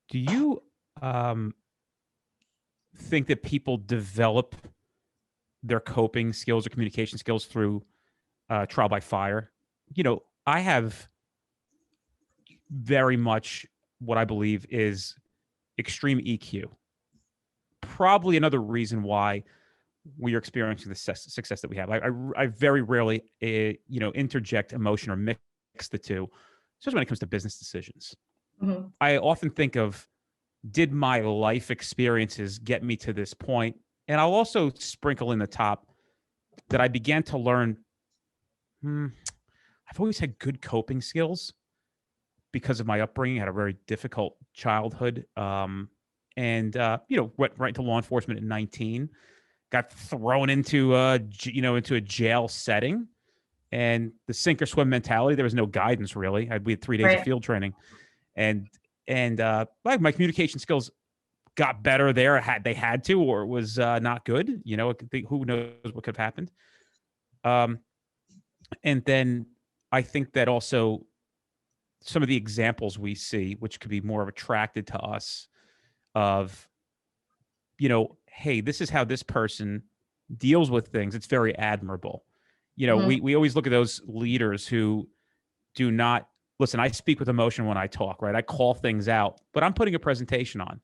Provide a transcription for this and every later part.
Do you um, think that people develop their coping skills or communication skills through trial by fire? I have very much what I believe is extreme EQ. Probably another reason why we are experiencing the success that we have. I very rarely, interject emotion or mix the two, especially when it comes to business decisions. Mm-hmm. I often think of, did my life experiences get me to this point? And I'll also sprinkle in the top that I began to learn, I've always had good coping skills because of my upbringing. I had a very difficult childhood. And went right into law enforcement at 19, got thrown into into a jail setting, and the sink or swim mentality. There was no guidance really. We had 3 days of Right. field training, and my communication skills got better there. They had to, or it was not good. Who knows what could have happened. And then I think that also some of the examples we see, which could be more attracted to us, of hey, this is how this person deals with things. It's very admirable. Mm-hmm. We always look at those leaders who do not listen. I speak with emotion when I talk, right? I call things out, but I'm putting a presentation on.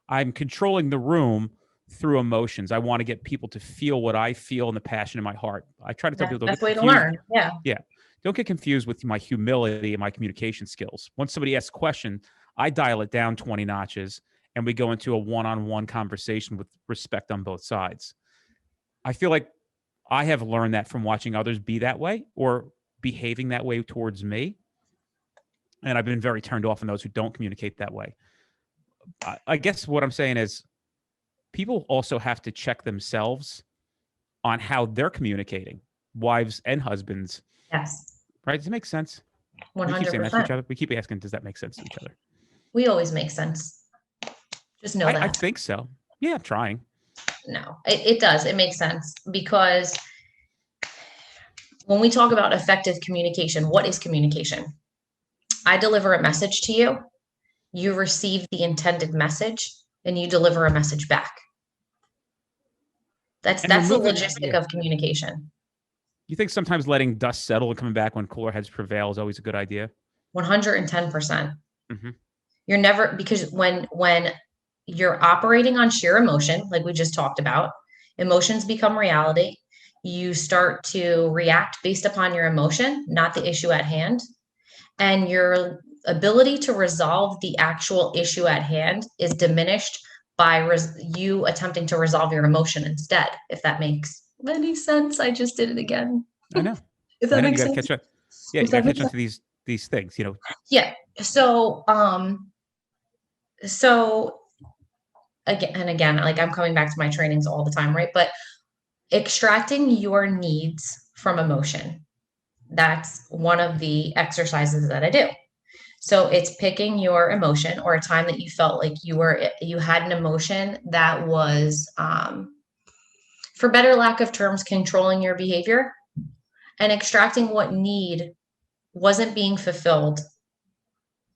I'm controlling the room through emotions. I want to get people to feel what I feel and the passion in my heart. I try to tell people, don't Best get way to confused. learn. Yeah. Yeah. Don't get confused with my humility and my communication skills. Once somebody asks a question, I dial it down 20 notches and we go into a one-on-one conversation with respect on both sides. I feel like I have learned that from watching others be that way or behaving that way towards me. And I've been very turned off on those who don't communicate that way. I guess what I'm saying is people also have to check themselves on how they're communicating, wives and husbands. Yes. Right? Does it make sense? We keep saying that to each 100%. other. We keep asking, does that make sense to each other? We always make sense. Just know I that. think so. Yeah, I'm trying. No, it does. It makes sense because when we talk about effective communication, what is communication? I deliver a message to you, you receive the intended message, and you deliver a message back. That's And the removing, logistic yeah. of communication. You think sometimes letting dust settle and coming back when cooler heads prevail is always a good idea? 110%. Mm-hmm. You're never, because when you're operating on sheer emotion, like we just talked about, emotions become reality. You start to react based upon your emotion, not the issue at hand. And your ability to resolve the actual issue at hand is diminished by you attempting to resolve your emotion instead, if that makes any sense. I just did it again. I know. If I that know. You makes got to sense. catch up. Yeah, you If got to that catch makes on sense. to these things. Yeah. So again, like I'm coming back to my trainings all the time, right? But extracting your needs from emotion. That's one of the exercises that I do. So it's picking your emotion or a time that you felt like you had an emotion that was, for better lack of terms, controlling your behavior, and extracting what need wasn't being fulfilled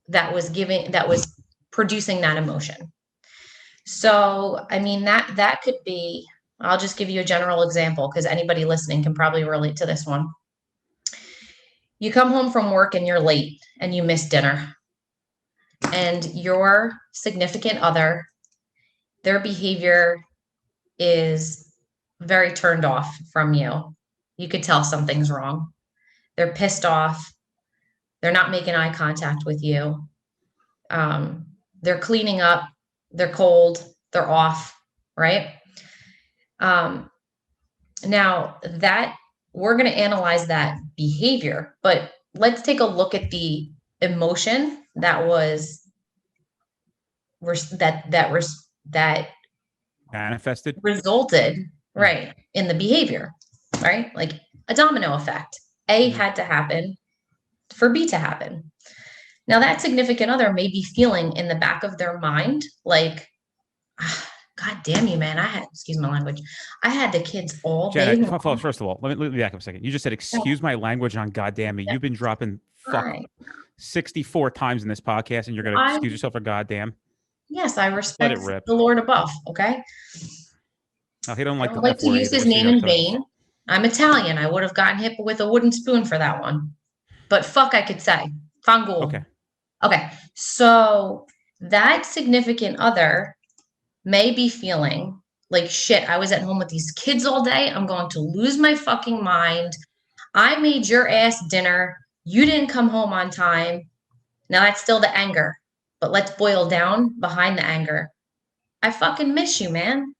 that was producing that emotion. So, I mean, that could be, I'll just give you a general example because anybody listening can probably relate to this one. You come home from work and you're late and you miss dinner, and your significant other, their behavior is very turned off from you. You could tell something's wrong. They're pissed off. They're not making eye contact with you. They're cleaning up. They're cold. They're off. Right. Now that we're going to analyze that behavior, but let's take a look at the emotion that was that Manifested. resulted Mm-hmm. right in the behavior, right? Like a domino effect. A Mm-hmm. had to happen for B to happen. Now that significant other may be feeling in the back of their mind like, God damn you, man. Excuse my language. I had the kids all day Jenna, long. first of all, let me back up a second. You just said, excuse my language on goddamn me. You've been dropping fuck Fine. 64 times in this podcast and you're going to I excuse yourself for goddamn. Yes, I Let respect it rip. the Lord above. Okay. No, he don't I like don't the like F to word use either, his just so you name know, in sir. vain. I'm Italian. I would have gotten hit with a wooden spoon for that one. But fuck, I could say. Okay. Fangul. Okay. So that significant other may be feeling like shit. I was at home with these kids all day. I'm going to lose my fucking mind. I made your ass dinner. You didn't come home on time. Now that's still the anger. But let's boil down behind the anger. I fucking miss you, man.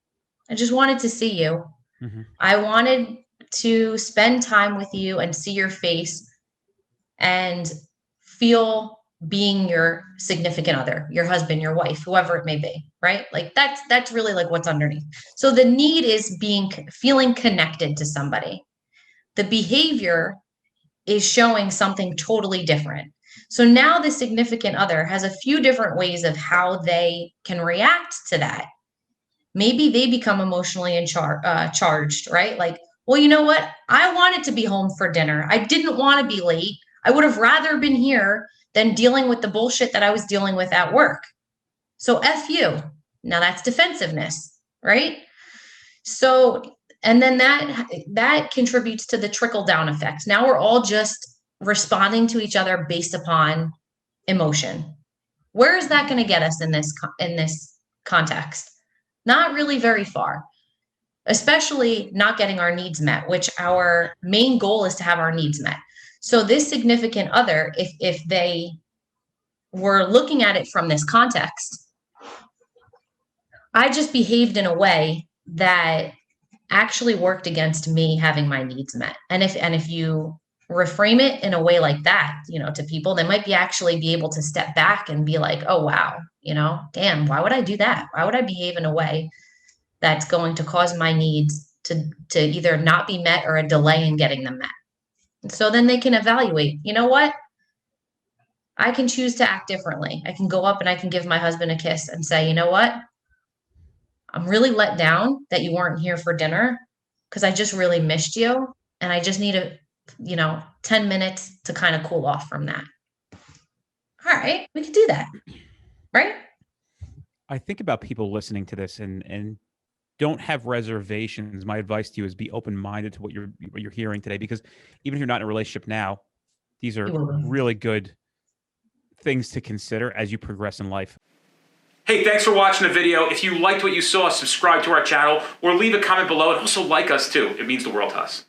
I just wanted to see you. Hmm. I wanted to spend time with you and see your face and feel being your significant other, your husband, your wife, whoever it may be, right? Like that's really like what's underneath. So the need is feeling connected to somebody. The behavior is showing something totally different. So now the significant other has a few different ways of how they can react to that. Maybe they become emotionally charged, right? Like, well, you know what? I wanted to be home for dinner. I didn't want to be late. I would have rather been here than dealing with the bullshit that I was dealing with at work. So F you. Now that's defensiveness, right? So, and then that contributes to the trickle down effect. Now we're all just responding to each other based upon emotion. Where is that going to get us in this context? Not really very far, especially not getting our needs met, which our main goal is to have our needs met. So this significant other, if they were looking at it from this context, I just behaved in a way that actually worked against me having my needs met. And if you reframe it in a way like that, to people, they might be actually be able to step back and be like, oh wow, damn, why would I do that? Why would I behave in a way that's going to cause my needs to either not be met or a delay in getting them met? And so then they can evaluate, you know what? I can choose to act differently. I can go up and I can give my husband a kiss and say, you know what? I'm really let down that you weren't here for dinner because I just really missed you. And I just need 10 minutes to kind of cool off from that. All right, we could do that. Right? I think about people listening to this and don't have reservations. My advice to you is be open-minded to what you're hearing today, because even if you're not in a relationship now, these are really good things to consider as you progress in life. Hey, thanks for watching the video. If you liked what you saw, subscribe to our channel or leave a comment below, and also like us too. It means the world to us.